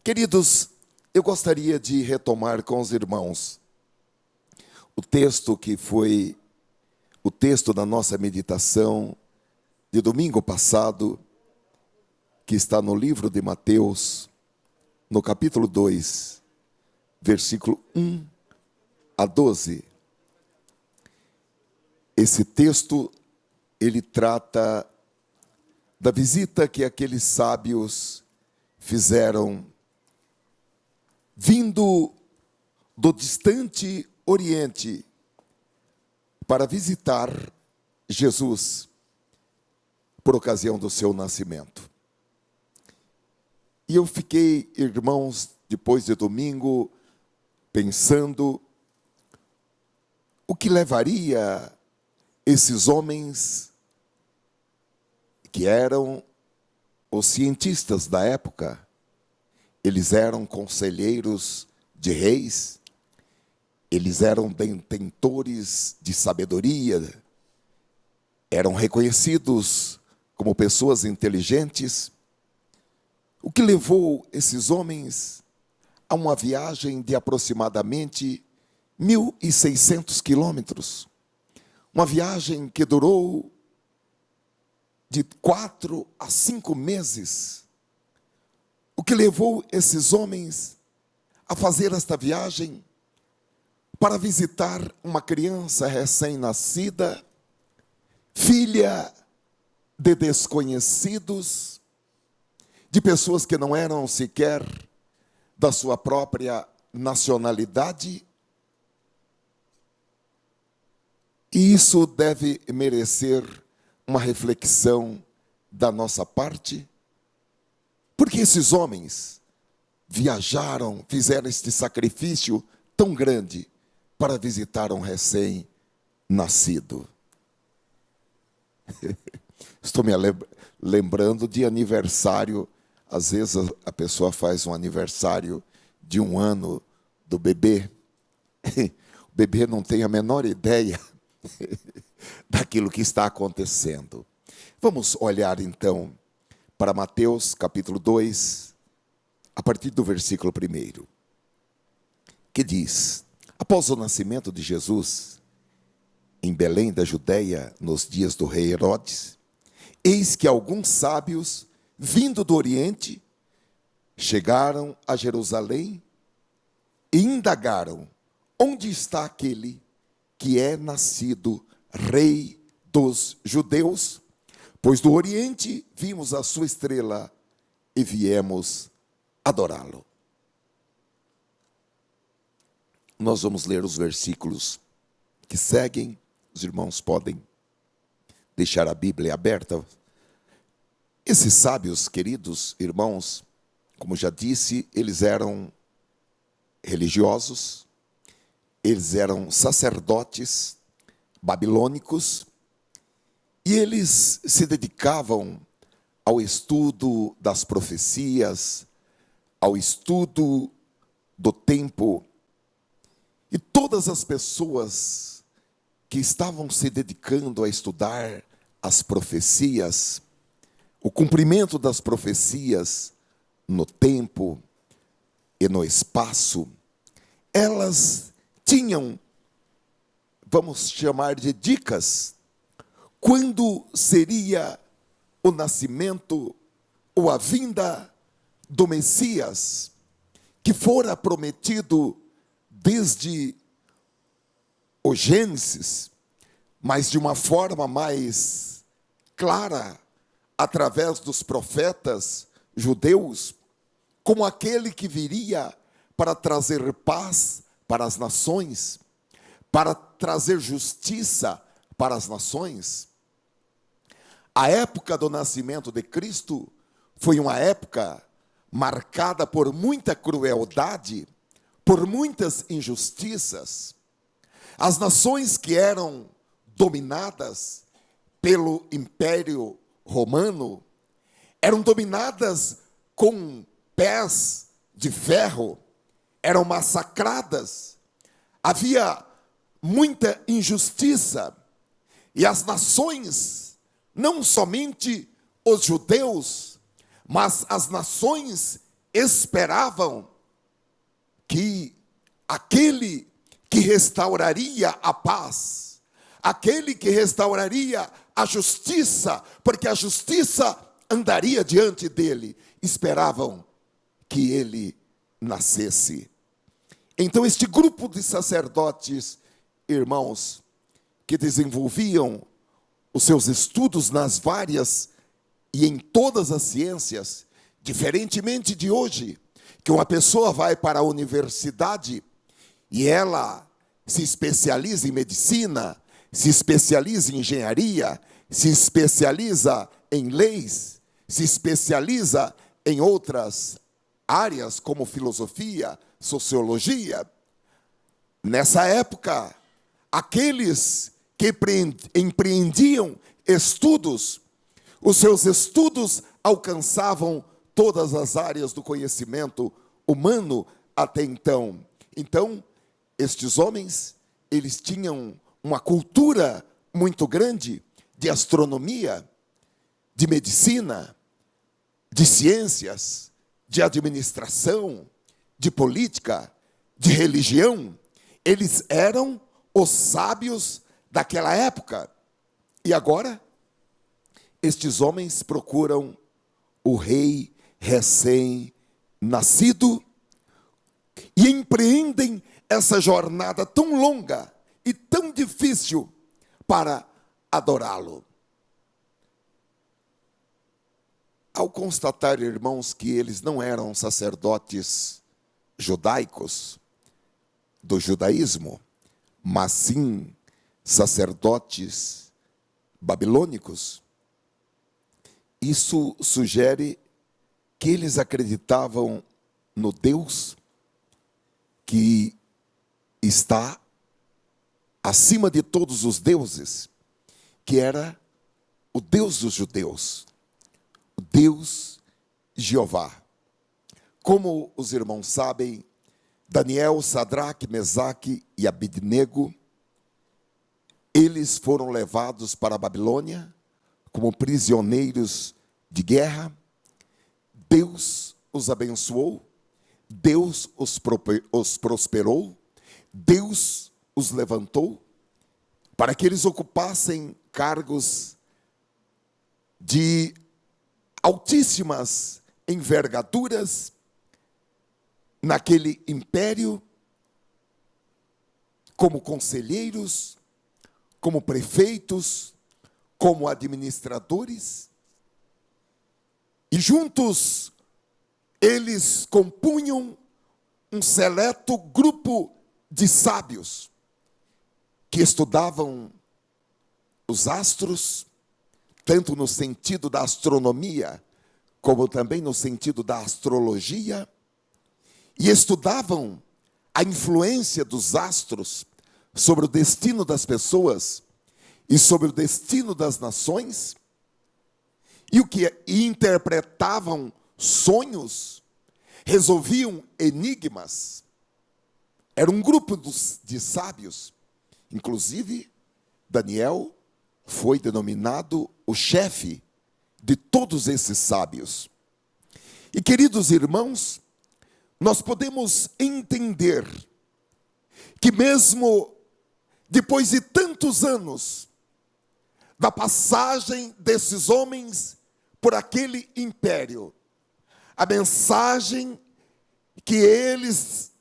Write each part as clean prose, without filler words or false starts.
Queridos, eu gostaria de retomar com os irmãos o texto que foi o texto da nossa meditação de domingo passado, que está no livro de Mateus, no capítulo 2, versículo 1 a 12. Esse texto, ele trata da visita que aqueles sábios fizeram vindo do distante Oriente para visitar Jesus por ocasião do seu nascimento. E eu fiquei, irmãos, depois de domingo, pensando o que levaria esses homens que eram os cientistas da época. Eles eram conselheiros de reis, eles eram detentores de sabedoria, eram reconhecidos como pessoas inteligentes. O que levou esses homens a uma viagem de aproximadamente 1.600 quilômetros. Uma viagem que durou de 4 a 5 meses. O que levou esses homens a fazer esta viagem para visitar uma criança recém-nascida, filha de desconhecidos, de pessoas que não eram sequer da sua própria nacionalidade. E isso deve merecer uma reflexão da nossa parte. Porque esses homens viajaram, fizeram este sacrifício tão grande para visitar um recém-nascido. Estou me lembrando de aniversário. Às vezes a pessoa faz um aniversário de 1 ano do bebê. O bebê não tem a menor ideia daquilo que está acontecendo. Vamos olhar então para Mateus capítulo 2, a partir do versículo 1, que diz: após o nascimento de Jesus, em Belém da Judeia, nos dias do rei Herodes, eis que alguns sábios, vindo do Oriente, chegaram a Jerusalém e indagaram: onde está aquele que é nascido rei dos judeus? Pois do Oriente vimos a sua estrela e viemos adorá-lo. Nós vamos ler os versículos que seguem. Os irmãos podem deixar a Bíblia aberta. Esses sábios, queridos irmãos, como já disse, eles eram religiosos, eles eram sacerdotes babilônicos, e eles se dedicavam ao estudo das profecias, ao estudo do tempo. E todas as pessoas que estavam se dedicando a estudar as profecias, o cumprimento das profecias no tempo e no espaço, elas tinham, vamos chamar de dicas, quando seria o nascimento ou a vinda do Messias, que fora prometido desde o Gênesis, mas de uma forma mais clara, através dos profetas judeus, como aquele que viria para trazer paz para as nações, para trazer justiça para as nações. A época do nascimento de Cristo foi uma época marcada por muita crueldade, por muitas injustiças. As nações que eram dominadas pelo Império Romano eram dominadas com pés de ferro, eram massacradas. Havia muita injustiça. E as nações, não somente os judeus, mas as nações esperavam que aquele que restauraria a paz, aquele que restauraria a justiça, porque a justiça andaria diante dele, esperavam que ele nascesse. Então este grupo de sacerdotes, irmãos, que desenvolviam os seus estudos nas várias e em todas as ciências, diferentemente de hoje, que uma pessoa vai para a universidade e ela se especializa em medicina, se especializa em engenharia, se especializa em leis, se especializa em outras áreas como filosofia, sociologia. Nessa época, aqueles que empreendiam estudos, os seus estudos alcançavam todas as áreas do conhecimento humano até então. Então, estes homens, eles tinham uma cultura muito grande de astronomia, de medicina, de ciências, de administração, de política, de religião. Eles eram os sábios daquela época. E agora, estes homens procuram o rei recém-nascido e empreendem essa jornada tão longa e tão difícil para adorá-lo. Ao constatar, irmãos, que eles não eram sacerdotes judaicos do judaísmo, mas sim sacerdotes babilônicos, isso sugere que eles acreditavam no Deus que está acima de todos os deuses, que era o Deus dos judeus, o Deus Jeová. Como os irmãos sabem, Daniel, Sadraque, Mesaque e Abednego, eles foram levados para a Babilônia como prisioneiros de guerra. Deus os abençoou, Deus os prosperou, Deus os levantou para que eles ocupassem cargos de altíssimas envergaduras naquele império, como conselheiros, como prefeitos, como administradores. E juntos eles compunham um seleto grupo de sábios que estudavam os astros, tanto no sentido da astronomia, como também no sentido da astrologia, e estudavam a influência dos astros sobre o destino das pessoas e sobre o destino das nações, e interpretavam sonhos, resolviam enigmas. Era um grupo de sábios. Inclusive, Daniel foi denominado o chefe de todos esses sábios. E, queridos irmãos, nós podemos entender que mesmo depois de tantos anos da passagem desses homens por aquele império, a mensagem que eles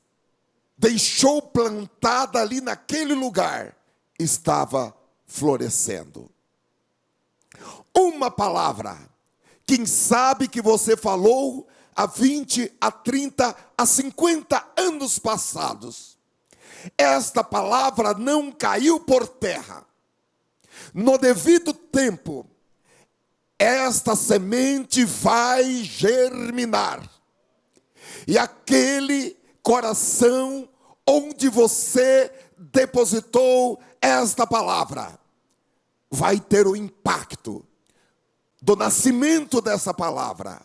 deixou plantada ali naquele lugar estava florescendo. Uma palavra, quem sabe que você falou há 20, a 30, a 50 anos passados, esta palavra não caiu por terra. No devido tempo, esta semente vai germinar. E aquele coração onde você depositou esta palavra vai ter o impacto do nascimento dessa palavra,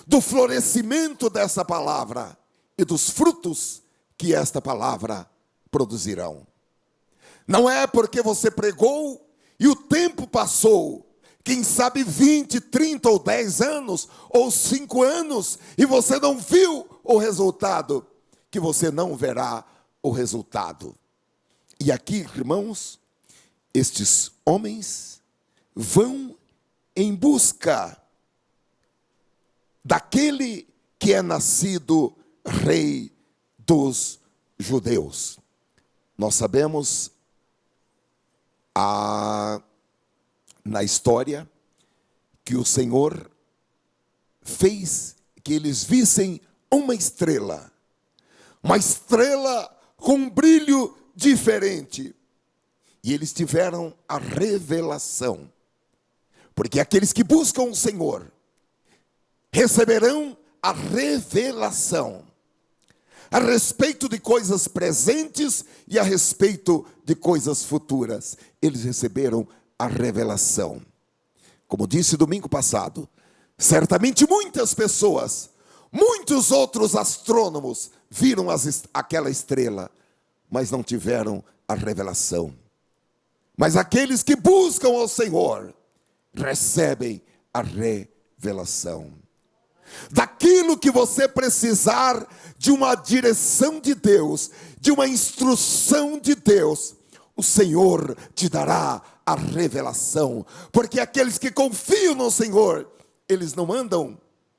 do florescimento dessa palavra e dos frutos que esta palavra produzirão. Não é porque você pregou e o tempo passou Quem sabe 20, 30 ou 10 anos, ou 5 anos, e você não viu o resultado, que você não verá o resultado. E aqui, irmãos, estes homens vão em busca daquele que é nascido rei dos judeus. Nós sabemos na história que o Senhor fez que eles vissem uma estrela com um brilho diferente. E eles tiveram a revelação. Porque aqueles que buscam o Senhor receberão a revelação a respeito de coisas presentes e a respeito de coisas futuras. Eles receberam a revelação. Como disse domingo passado, certamente muitas pessoas, muitos outros astrônomos viram aquela estrela, mas não tiveram a revelação. Mas aqueles que buscam ao Senhor recebem a revelação. Daquilo que você precisar, de uma direção de Deus, de uma instrução de Deus, o Senhor te dará a revelação. Porque aqueles que confiam no Senhor, eles não andam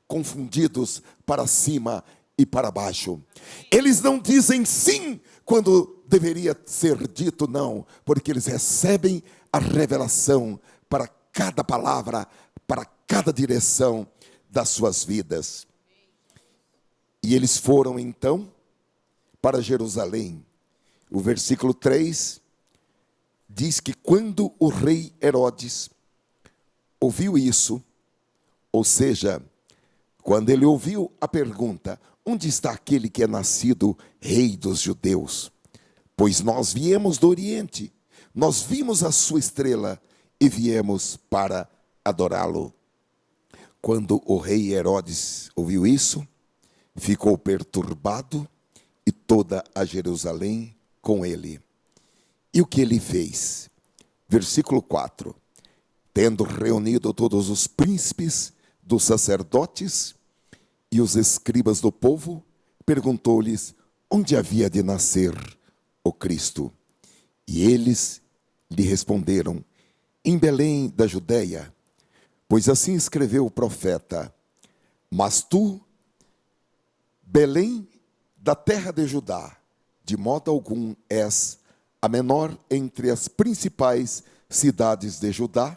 confundidos para cima e para baixo. Eles não dizem sim quando deveria ser dito não, porque eles recebem a revelação para cada palavra, para cada direção das suas vidas. E eles foram então para Jerusalém. O versículo 3 diz que quando o rei Herodes ouviu isso, ou seja, quando ele ouviu a pergunta: onde está aquele que é nascido rei dos judeus? Pois nós viemos do Oriente, nós vimos a sua estrela e viemos para adorá-lo. Quando o rei Herodes ouviu isso, ficou perturbado e toda a Jerusalém com ele. E o que ele fez? Versículo 4. Tendo reunido todos os príncipes dos sacerdotes e os escribas do povo, perguntou-lhes onde havia de nascer o Cristo. E eles lhe responderam: em Belém da Judeia, pois assim escreveu o profeta: mas tu, Belém da terra de Judá, de modo algum és a menor entre as principais cidades de Judá,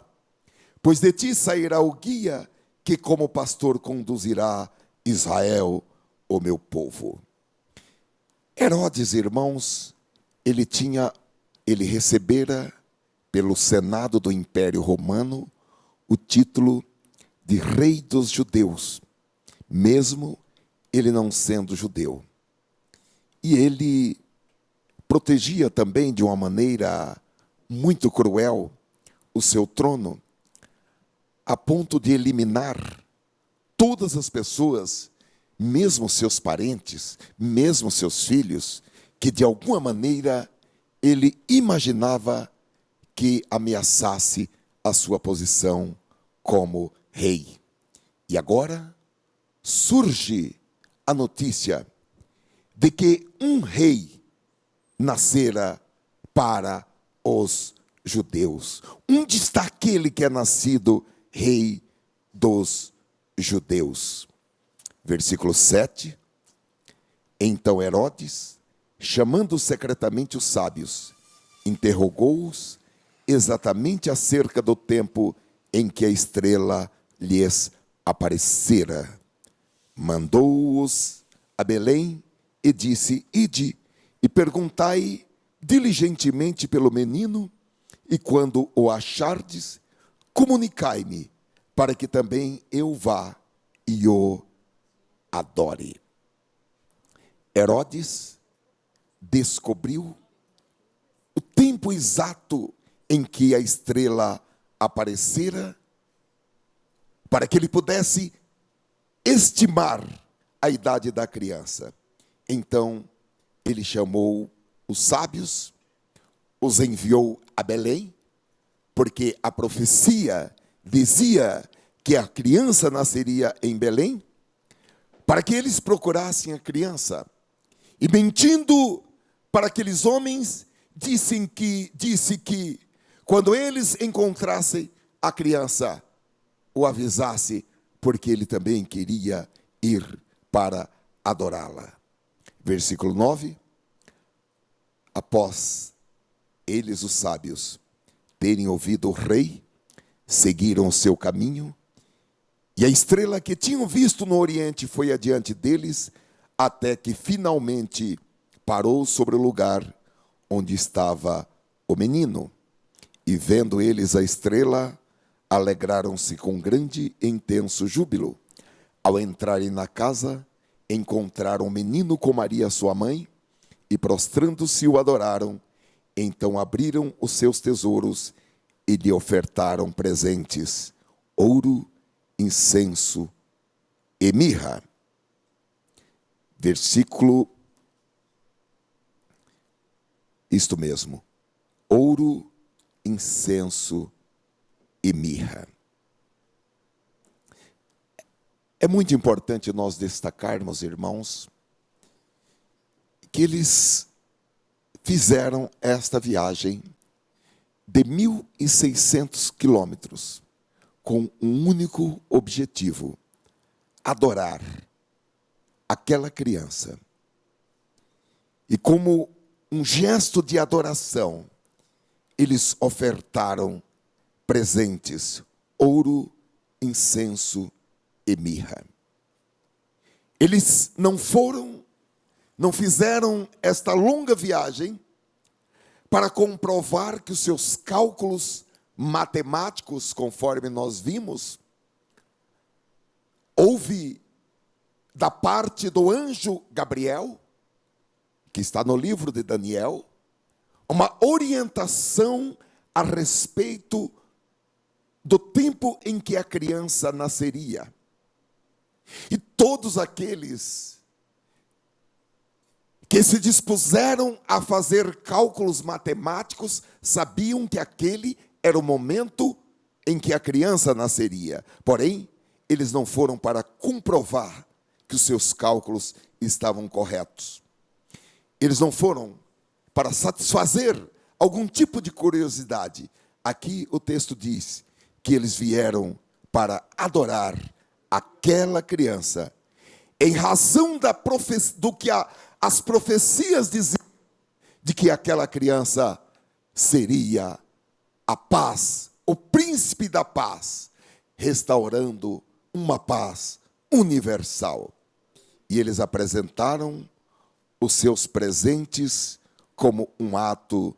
pois de ti sairá o guia que como pastor conduzirá Israel, o meu povo. Herodes, irmãos, ele recebera pelo Senado do Império Romano o título de rei dos judeus, mesmo ele não sendo judeu. E ele protegia também de uma maneira muito cruel o seu trono, a ponto de eliminar todas as pessoas, mesmo seus parentes, mesmo seus filhos, que de alguma maneira ele imaginava que ameaçasse a sua posição como rei. E agora surge a notícia de que um rei nascera para os judeus. Onde está aquele que é nascido rei dos judeus? Versículo 7. Então Herodes, chamando secretamente os sábios, interrogou-os exatamente acerca do tempo em que a estrela lhes aparecera. Mandou-os a Belém e disse: ide e perguntai diligentemente pelo menino, e quando o achardes, comunicai-me, para que também eu vá e o adore. Herodes descobriu o tempo exato em que a estrela aparecera, para que ele pudesse estimar a idade da criança. Então, ele chamou os sábios, os enviou a Belém, porque a profecia dizia que a criança nasceria em Belém, para que eles procurassem a criança. E mentindo para aqueles homens, disse que quando eles encontrassem a criança, o avisasse, porque ele também queria ir para adorá-la. Versículo 9. Após eles, os sábios, terem ouvido o rei, seguiram o seu caminho, e a estrela que tinham visto no oriente foi adiante deles, até que finalmente parou sobre o lugar onde estava o menino. E vendo eles a estrela, alegraram-se com grande e intenso júbilo. Ao entrarem na casa, encontraram o menino com Maria, sua mãe, e prostrando-se o adoraram. Então abriram os seus tesouros e lhe ofertaram presentes: ouro, incenso e mirra. Versículo, isto mesmo, ouro, incenso e mirra. É muito importante nós destacarmos, irmãos, que eles fizeram esta viagem de 1.600 quilômetros com um único objetivo: adorar aquela criança. E como um gesto de adoração, eles ofertaram presentes: ouro, incenso e mirra. Eles não fizeram esta longa viagem para comprovar que os seus cálculos matemáticos, conforme nós vimos, houve da parte do anjo Gabriel, que está no livro de Daniel, uma orientação a respeito do tempo em que a criança nasceria. E todos aqueles que se dispuseram a fazer cálculos matemáticos sabiam que aquele era o momento em que a criança nasceria. Porém, eles não foram para comprovar que os seus cálculos estavam corretos. Eles não foram para satisfazer algum tipo de curiosidade. Aqui o texto diz que eles vieram para adorar aquela criança, em razão do que as profecias diziam, de que aquela criança seria a paz, o príncipe da paz, restaurando uma paz universal. E eles apresentaram os seus presentes como um ato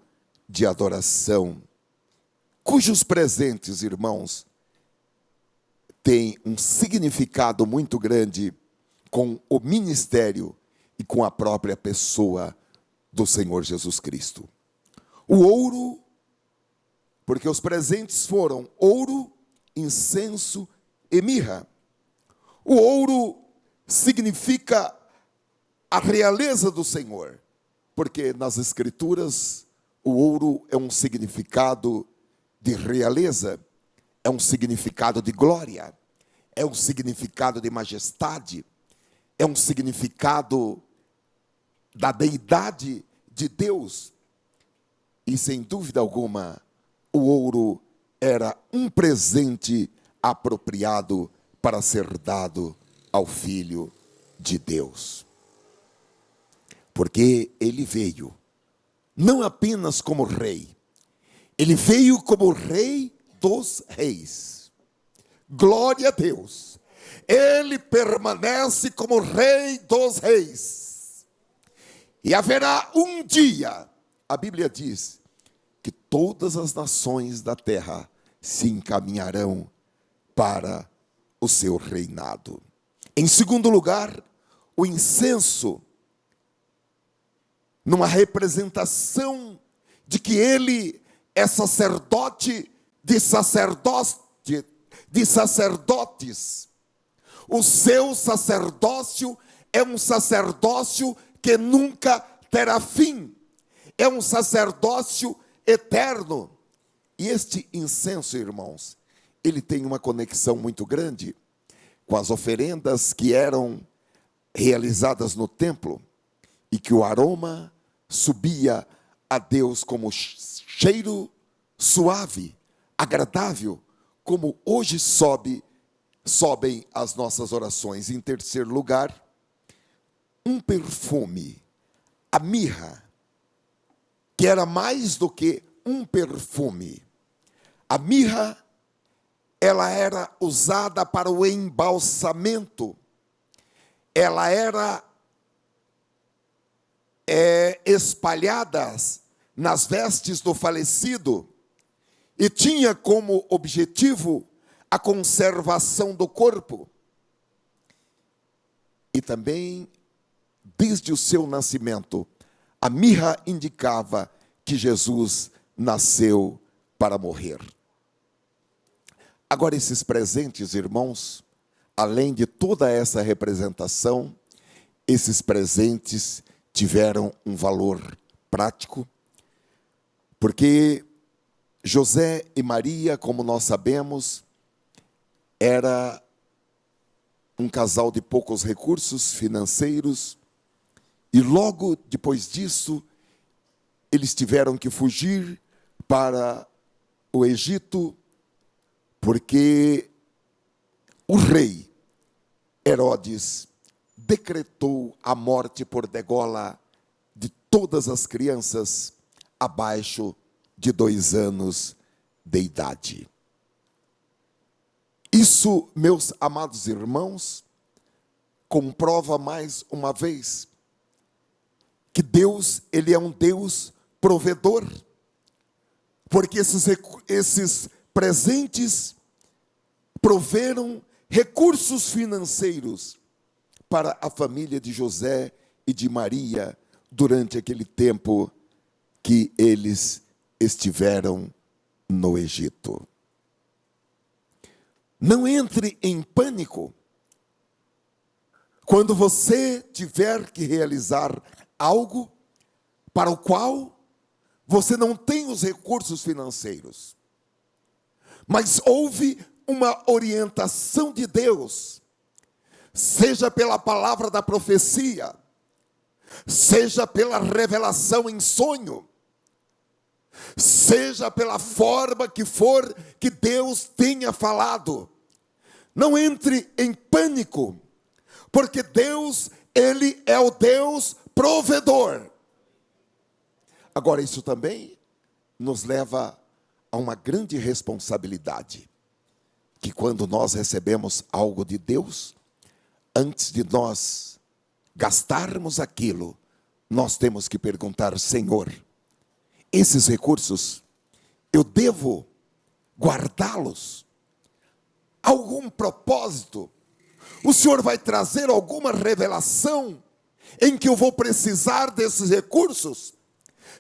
de adoração, cujos presentes, irmãos, têm um significado muito grande com o ministério e com a própria pessoa do Senhor Jesus Cristo. O ouro, porque os presentes foram ouro, incenso e mirra. O ouro significa a realeza do Senhor, porque nas Escrituras o ouro é um significado de realeza, é um significado de glória, é um significado de majestade, é um significado da deidade de Deus. E sem dúvida alguma, o ouro era um presente apropriado para ser dado ao Filho de Deus. Porque ele veio não apenas como rei, ele veio como rei dos reis. Glória a Deus. Ele permanece como rei dos reis. E haverá um dia, a Bíblia diz, que todas as nações da terra se encaminharão para o seu reinado. Em segundo lugar, o incenso, numa representação de que ele é sacerdote de sacerdotes. O seu sacerdócio é um sacerdócio que nunca terá fim. É um sacerdócio eterno. E este incenso, irmãos, ele tem uma conexão muito grande com as oferendas que eram realizadas no templo e que o aroma subia a Deus como cheiro suave, agradável, como hoje sobem as nossas orações. Em terceiro lugar, um perfume, a mirra, que era mais do que um perfume. A mirra, ela era usada para o embalsamento, ela era espalhada nas vestes do falecido e tinha como objetivo a conservação do corpo. E também, desde o seu nascimento, a mirra indicava que Jesus nasceu para morrer. Agora, esses presentes, irmãos, além de toda essa representação, esses presentes tiveram um valor prático, porque José e Maria, como nós sabemos, era um casal de poucos recursos financeiros, e logo depois disso, eles tiveram que fugir para o Egito, porque o rei Herodes decretou a morte por degola de todas as crianças abaixo de 2 anos de idade. Isso, meus amados irmãos, comprova mais uma vez que Deus, Ele é um Deus provedor, porque esses presentes proveram recursos financeiros para a família de José e de Maria durante aquele tempo que eles estiveram no Egito. Não entre em pânico quando você tiver que realizar algo para o qual você não tem os recursos financeiros. Mas houve uma orientação de Deus, seja pela palavra da profecia, seja pela revelação em sonho, seja pela forma que for que Deus tenha falado. Não entre em pânico, porque Deus, Ele é o Deus provedor. Agora, isso também nos leva a uma grande responsabilidade, que quando nós recebemos algo de Deus, antes de nós gastarmos aquilo, nós temos que perguntar: Senhor, esses recursos, eu devo guardá-los? Algum propósito? O Senhor vai trazer alguma revelação em que eu vou precisar desses recursos?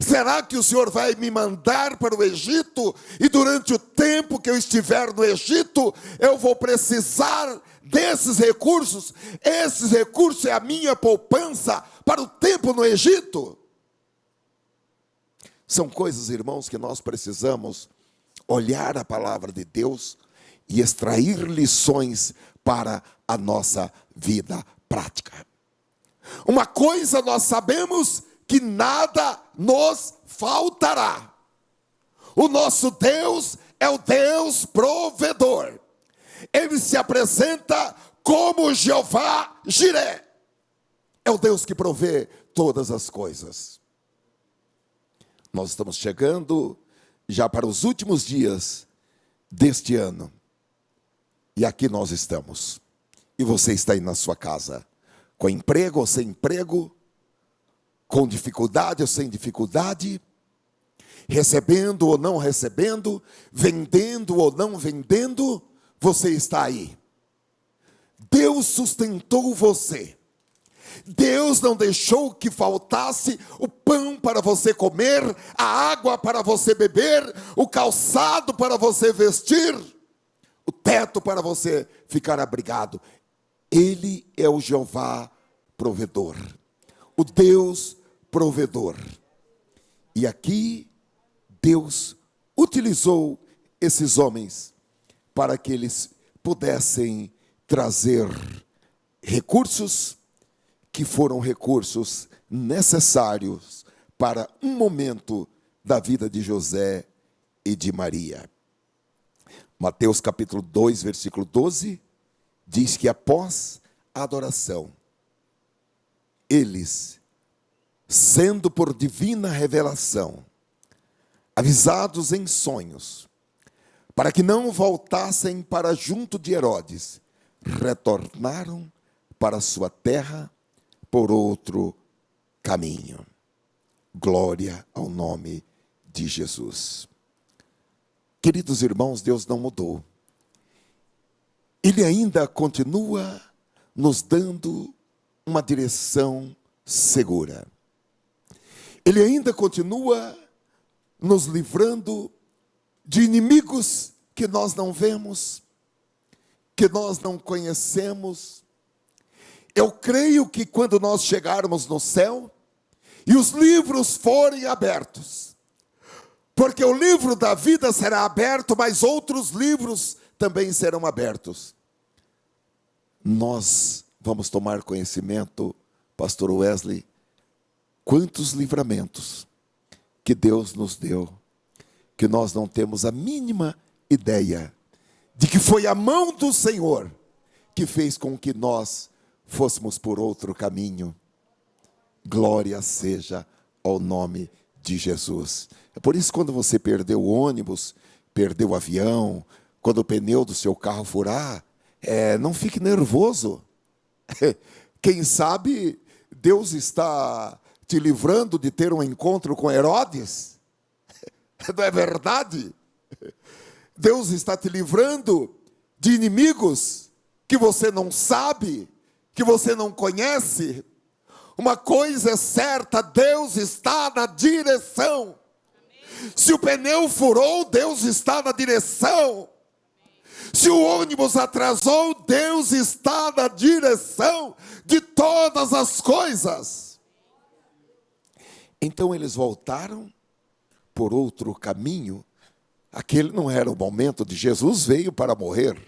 Será que o Senhor vai me mandar para o Egito e durante o tempo que eu estiver no Egito, eu vou precisar desses recursos? Esses recursos é a minha poupança para o tempo no Egito? São coisas, irmãos, que nós precisamos olhar a palavra de Deus e extrair lições para a nossa vida prática. Uma coisa nós sabemos, que nada nos faltará. O nosso Deus é o Deus provedor. Ele se apresenta como Jeová Jiré. É o Deus que provê todas as coisas. Nós estamos chegando já para os últimos dias deste ano. E aqui nós estamos. E você está aí na sua casa, com emprego ou sem emprego, com dificuldade ou sem dificuldade, recebendo ou não recebendo, vendendo ou não vendendo, você está aí. Deus sustentou você. Deus não deixou que faltasse o pão para você comer, a água para você beber, o calçado para você vestir, o teto para você ficar abrigado. Ele é o Jeová provedor, o Deus provedor. E aqui Deus utilizou esses homens para que eles pudessem trazer recursos que foram recursos necessários para um momento da vida de José e de Maria. Mateus capítulo 2, versículo 12, diz que após a adoração, eles, sendo por divina revelação, avisados em sonhos, para que não voltassem para junto de Herodes, retornaram para sua terra por outro caminho. Glória ao nome de Jesus. Queridos irmãos, Deus não mudou. Ele ainda continua nos dando uma direção segura. Ele ainda continua nos livrando de inimigos que nós não vemos, que nós não conhecemos. Eu creio que quando nós chegarmos no céu e os livros forem abertos, porque o livro da vida será aberto, mas outros livros também serão abertos, nós vamos tomar conhecimento, pastor Wesley, quantos livramentos que Deus nos deu, que nós não temos a mínima ideia de que foi a mão do Senhor que fez com que nós fôssemos por outro caminho. Glória seja ao nome de Jesus. É por isso que quando você perdeu o ônibus, perdeu o avião, quando o pneu do seu carro furar, não fique nervoso. Quem sabe Deus está te livrando de ter um encontro com Herodes. Não é verdade? Deus está te livrando de inimigos que você não sabe, que você não conhece. Uma coisa é certa, Deus está na direção. Se o pneu furou, Deus está na direção. Se o ônibus atrasou, Deus está na direção de todas as coisas. Então eles voltaram por outro caminho. Aquele não era o momento de Jesus, veio para morrer,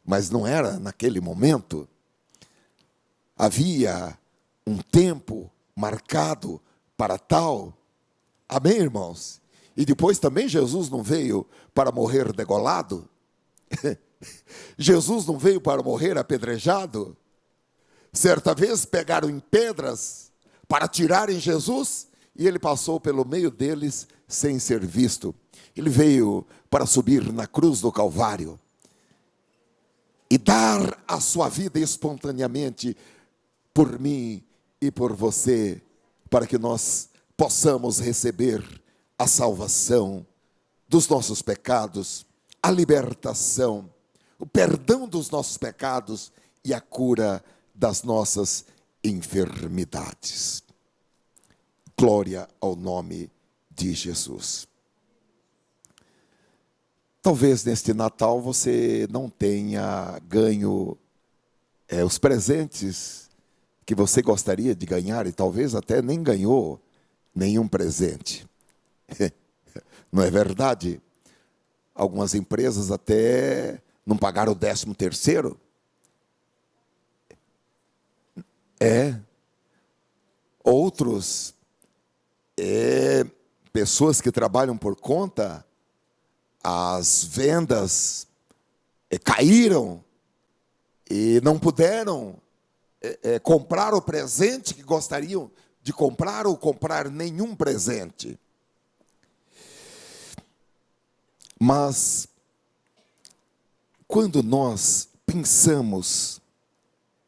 mas não era naquele momento. Havia um tempo marcado para tal. Amém, irmãos? E depois também Jesus não veio para morrer degolado. Jesus não veio para morrer apedrejado. Certa vez pegaram em pedras para tirarem Jesus e ele passou pelo meio deles sem ser visto. Ele veio para subir na cruz do Calvário e dar a sua vida espontaneamente por mim e por você, para que nós possamos receber a salvação dos nossos pecados, a libertação, o perdão dos nossos pecados e a cura das nossas enfermidades. Glória ao nome de Jesus. Talvez neste Natal você não tenha ganho os presentes que você gostaria de ganhar e talvez até nem ganhou nenhum presente. Não é verdade? Algumas empresas até não pagaram o 13º. Outros, pessoas que trabalham por conta, as vendas caíram e não puderam comprar o presente que gostariam de comprar ou comprar nenhum presente. Mas, quando nós pensamos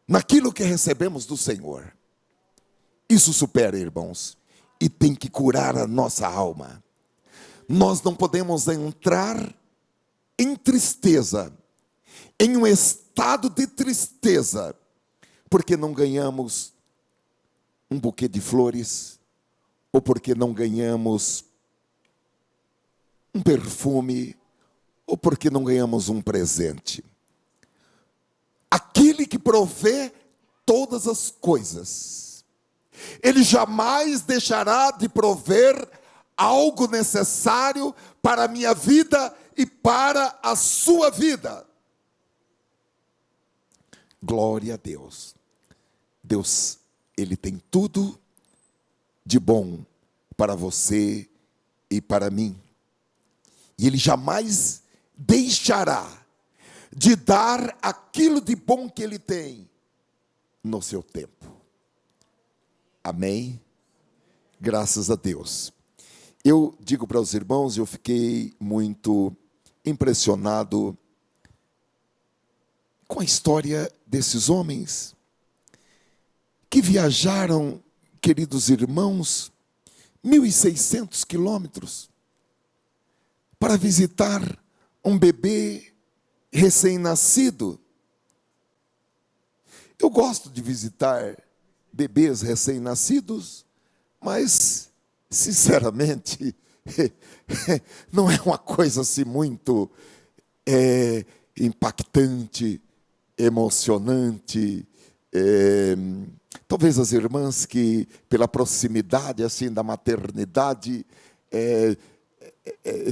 naquilo que recebemos do Senhor, isso supera, irmãos, e tem que curar a nossa alma. Nós não podemos entrar em tristeza, em um estado de tristeza, porque não ganhamos um buquê de flores, ou porque não ganhamos um perfume, ou porque não ganhamos um presente. Aquele que provê todas as coisas, Ele jamais deixará de prover algo necessário para a minha vida e para a sua vida. Glória a Deus. Deus, Ele tem tudo de bom para você e para mim. E Ele jamais deixará de dar aquilo de bom que Ele tem no seu tempo. Amém? Graças a Deus. Eu digo para os irmãos, eu fiquei muito impressionado com a história desses homens que viajaram, queridos irmãos, 1.600 quilômetros para visitar um bebê recém-nascido. Eu gosto de visitar bebês recém-nascidos, mas, sinceramente, não é uma coisa assim muito impactante, emocionante. Talvez as irmãs que, pela proximidade assim da maternidade,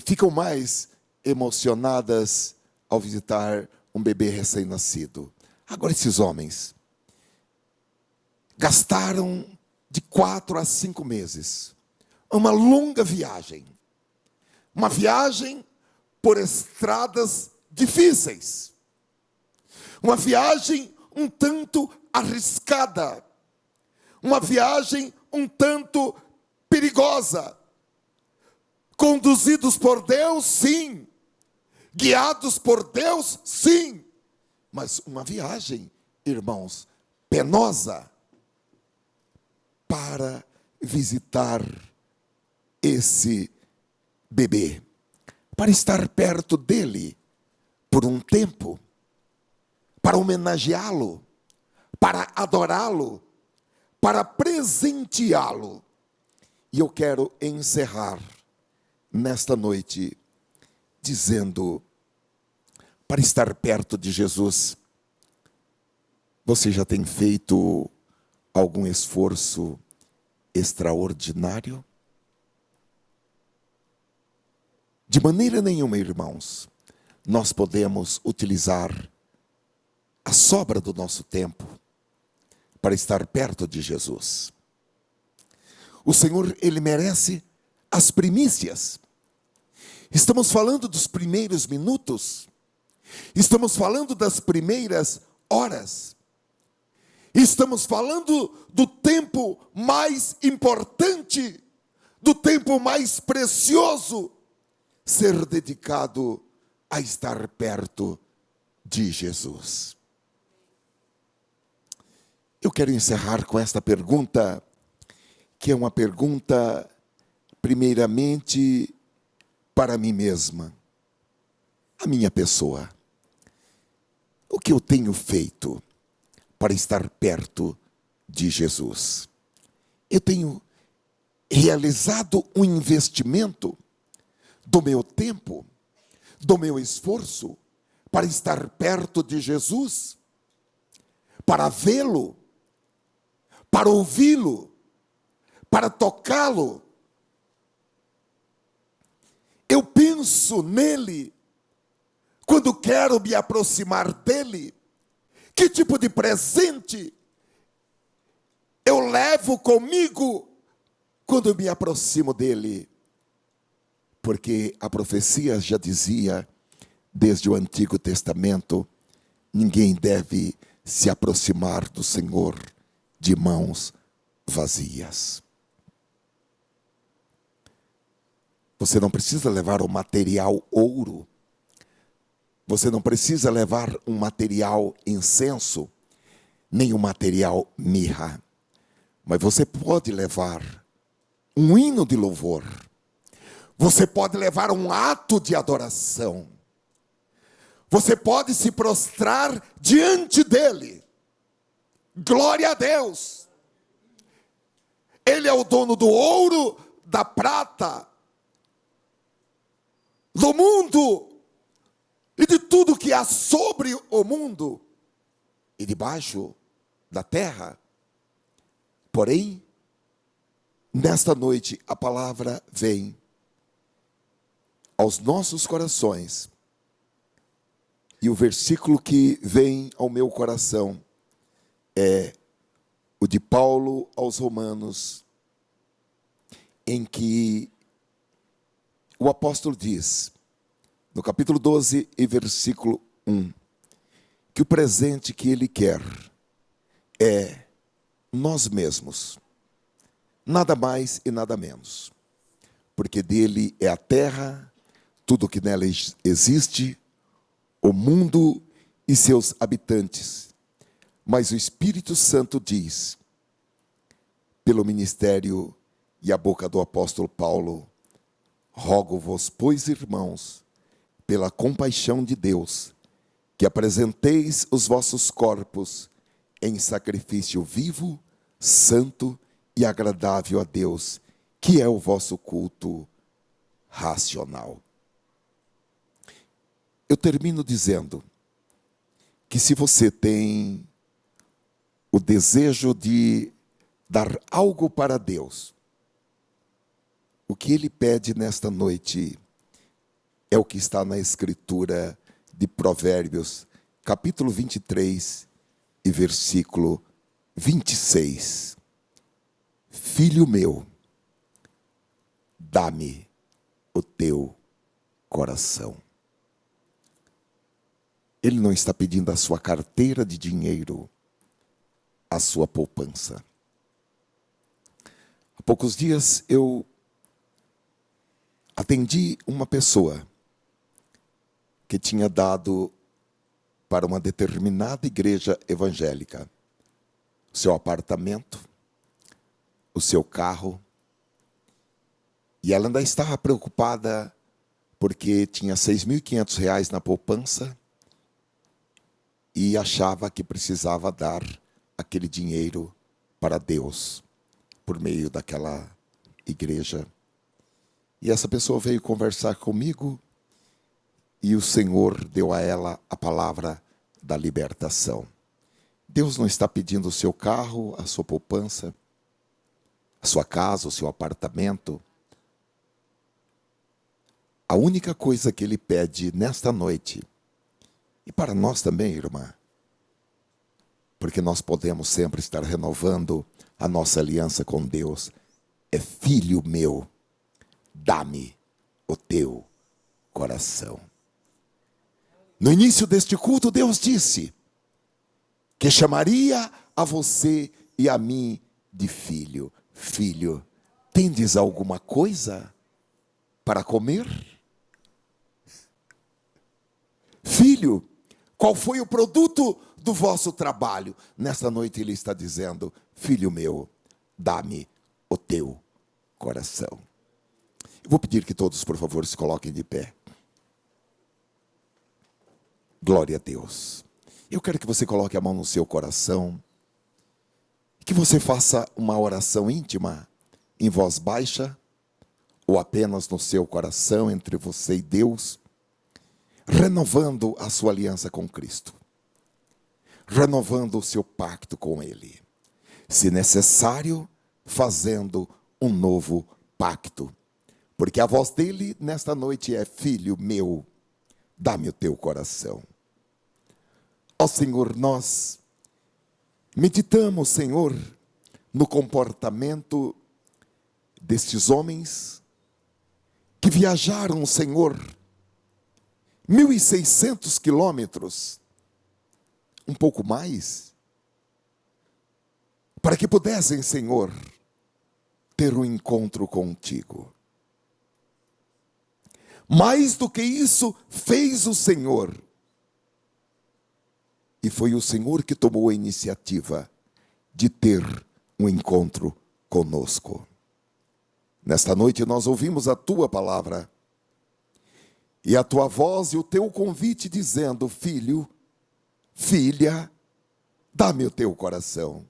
ficam mais emocionadas ao visitar um bebê recém-nascido. Agora, esses homens gastaram de 4 a 5 meses, uma longa viagem, uma viagem por estradas difíceis, uma viagem um tanto arriscada, uma viagem um tanto perigosa, conduzidos por Deus, sim, guiados por Deus, sim, mas uma viagem, irmãos, penosa, para visitar esse bebê, para estar perto dele por um tempo, para homenageá-lo, para adorá-lo, para presenteá-lo. E eu quero encerrar nesta noite dizendo, para estar perto de Jesus, você já tem feito algum esforço extraordinário? De maneira nenhuma, irmãos, nós podemos utilizar a sobra do nosso tempo para estar perto de Jesus. O Senhor, Ele merece as primícias. Estamos falando dos primeiros minutos, estamos falando das primeiras horas, estamos falando do tempo mais importante, do tempo mais precioso, ser dedicado a estar perto de Jesus. Eu quero encerrar com esta pergunta, que é uma pergunta, primeiramente, para mim mesma, a minha pessoa. O que eu tenho feito para estar perto de Jesus? Eu tenho realizado um investimento do meu tempo, do meu esforço, para estar perto de Jesus, para vê-lo, para ouvi-lo, para tocá-lo. Eu penso nele quando quero me aproximar dele. Que tipo de presente eu levo comigo quando eu me aproximo dele? Porque a profecia já dizia, desde o Antigo Testamento, ninguém deve se aproximar do Senhor de mãos vazias. Você não precisa levar o material ouro, você não precisa levar um material incenso, nem um material mirra, mas você pode levar um hino de louvor, você pode levar um ato de adoração, você pode se prostrar diante dele. Glória a Deus! Ele é o dono do ouro, da prata, do mundo e de tudo que há sobre o mundo e debaixo da terra. Porém, nesta noite a palavra vem aos nossos corações. E o versículo que vem ao meu coração é o de Paulo aos Romanos, em que o apóstolo diz, no capítulo 12 e versículo 1, que o presente que ele quer é nós mesmos, nada mais e nada menos, porque dele é a terra, tudo que nela existe, o mundo e seus habitantes. Mas o Espírito Santo diz, pelo ministério e a boca do apóstolo Paulo, rogo-vos, pois, irmãos, pela compaixão de Deus, que apresenteis os vossos corpos em sacrifício vivo, santo e agradável a Deus, que é o vosso culto racional. Eu termino dizendo que se você tem o desejo de dar algo para Deus, o que Ele pede nesta noite é o que está na Escritura de Provérbios, capítulo 23 e versículo 26. Filho meu, dá-me o teu coração. Ele não está pedindo a sua carteira de dinheiro, a sua poupança. Há poucos dias eu atendi uma pessoa que tinha dado para uma determinada igreja evangélica o seu apartamento, o seu carro, e ela ainda estava preocupada porque tinha R$6.500 na poupança e achava que precisava dar aquele dinheiro para Deus por meio daquela igreja. E essa pessoa veio conversar comigo e o Senhor deu a ela a palavra da libertação. Deus não está pedindo o seu carro, a sua poupança, a sua casa, o seu apartamento. A única coisa que Ele pede nesta noite, e para nós também, irmã, porque nós podemos sempre estar renovando a nossa aliança com Deus, é: filho meu, dá-me o teu coração. No início deste culto, Deus disse que chamaria a você e a mim de filho. Filho, tendes alguma coisa para comer? Filho, qual foi o produto do vosso trabalho? Nesta noite Ele está dizendo: filho meu, dá-me o teu coração. Eu vou pedir que todos, por favor, se coloquem de pé. Glória a Deus. Eu quero que você coloque a mão no seu coração, que você faça uma oração íntima, em voz baixa, ou apenas no seu coração, entre você e Deus, renovando a sua aliança com Cristo, renovando o seu pacto com Ele, se necessário, fazendo um novo pacto, porque a voz dele nesta noite é: filho meu, dá-me o teu coração. Ó Senhor, nós meditamos, Senhor, no comportamento destes homens que viajaram, Senhor, 1.600 quilômetros, um pouco mais, para que pudessem, Senhor, ter um encontro contigo. Mais do que isso, fez o Senhor. E foi o Senhor que tomou a iniciativa de ter um encontro conosco. Nesta noite nós ouvimos a tua palavra e a tua voz e o teu convite dizendo: filho, filha, dá-me o teu coração.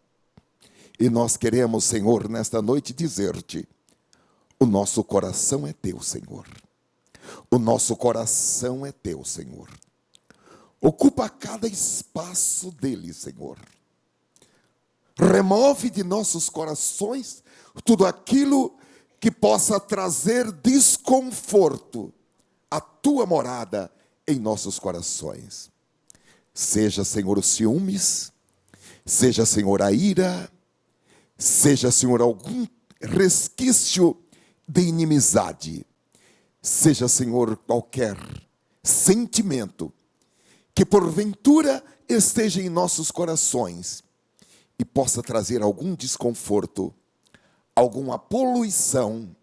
E nós queremos, Senhor, nesta noite dizer-te: o nosso coração é teu, Senhor. O nosso coração é teu, Senhor. Ocupa cada espaço dele, Senhor. Remove de nossos corações tudo aquilo que possa trazer desconforto a tua morada em nossos corações. Seja, Senhor, os ciúmes, seja, Senhor, a ira, seja, Senhor, algum resquício de inimizade, seja, Senhor, qualquer sentimento que porventura esteja em nossos corações e possa trazer algum desconforto, alguma poluição,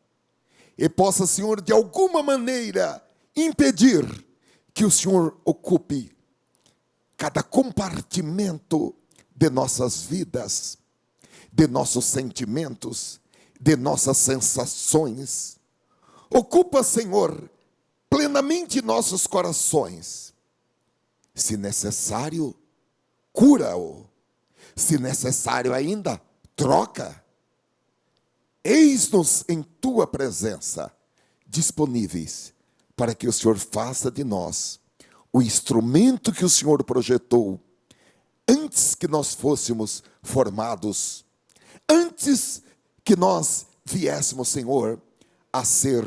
e possa, Senhor, de alguma maneira impedir que o Senhor ocupe cada compartimento de nossas vidas, de nossos sentimentos, de nossas sensações. Ocupa, Senhor, plenamente nossos corações. Se necessário, cura-o. Se necessário ainda, troca. Eis-nos em tua presença, disponíveis para que o Senhor faça de nós o instrumento que o Senhor projetou antes que nós fôssemos formados, antes que nós viéssemos, Senhor, a ser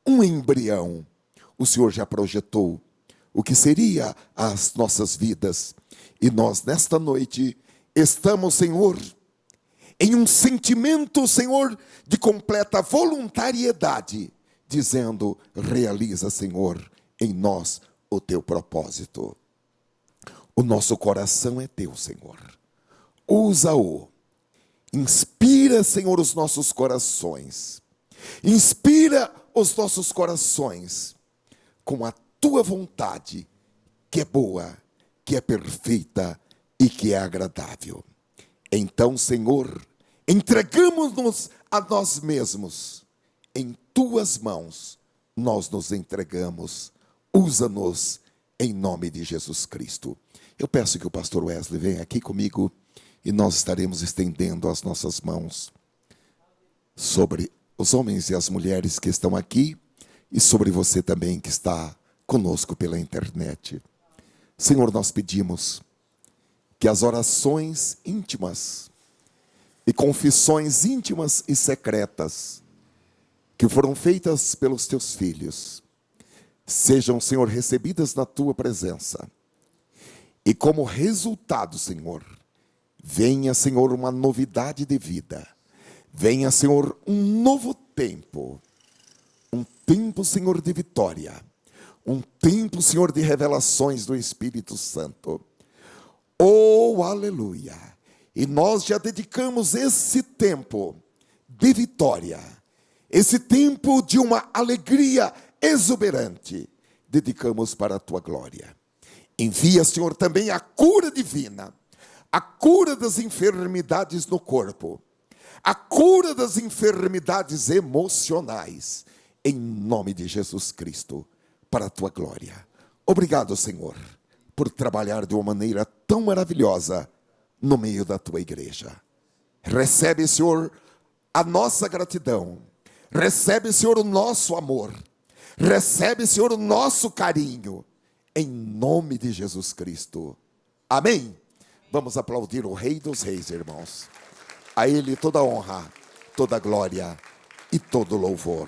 um embrião. O Senhor já projetou o que seria as nossas vidas. E nós, nesta noite, estamos, Senhor, em um sentimento, Senhor, de completa voluntariedade, dizendo: realiza, Senhor, em nós o teu propósito. O nosso coração é teu, Senhor. Usa-o. Inspira, Senhor, os nossos corações. Inspira os nossos corações com a tua vontade, que é boa, que é perfeita e que é agradável. Então, Senhor, entregamos-nos a nós mesmos. Em tuas mãos nós nos entregamos. Usa-nos em nome de Jesus Cristo. Eu peço que o pastor Wesley venha aqui comigo e nós estaremos estendendo as nossas mãos sobre os homens e as mulheres que estão aqui e sobre você também que está conosco pela internet. Senhor, nós pedimos que as orações íntimas e confissões íntimas e secretas que foram feitas pelos teus filhos sejam, Senhor, recebidas na tua presença. E como resultado, Senhor, venha, Senhor, uma novidade de vida. Venha, Senhor, um novo tempo. Um tempo, Senhor, de vitória. Um tempo, Senhor, de revelações do Espírito Santo. Oh, aleluia! E nós já dedicamos esse tempo de vitória, esse tempo de uma alegria exuberante, dedicamos para a tua glória. Envia, Senhor, também a cura divina, a cura das enfermidades no corpo, a cura das enfermidades emocionais, em nome de Jesus Cristo, para a tua glória. Obrigado, Senhor, por trabalhar de uma maneira tão maravilhosa no meio da tua igreja. Recebe, Senhor, a nossa gratidão. Recebe, Senhor, o nosso amor. Recebe, Senhor, o nosso carinho. Em nome de Jesus Cristo. Amém. Vamos aplaudir o Rei dos Reis, irmãos. A Ele toda honra, toda glória e todo louvor.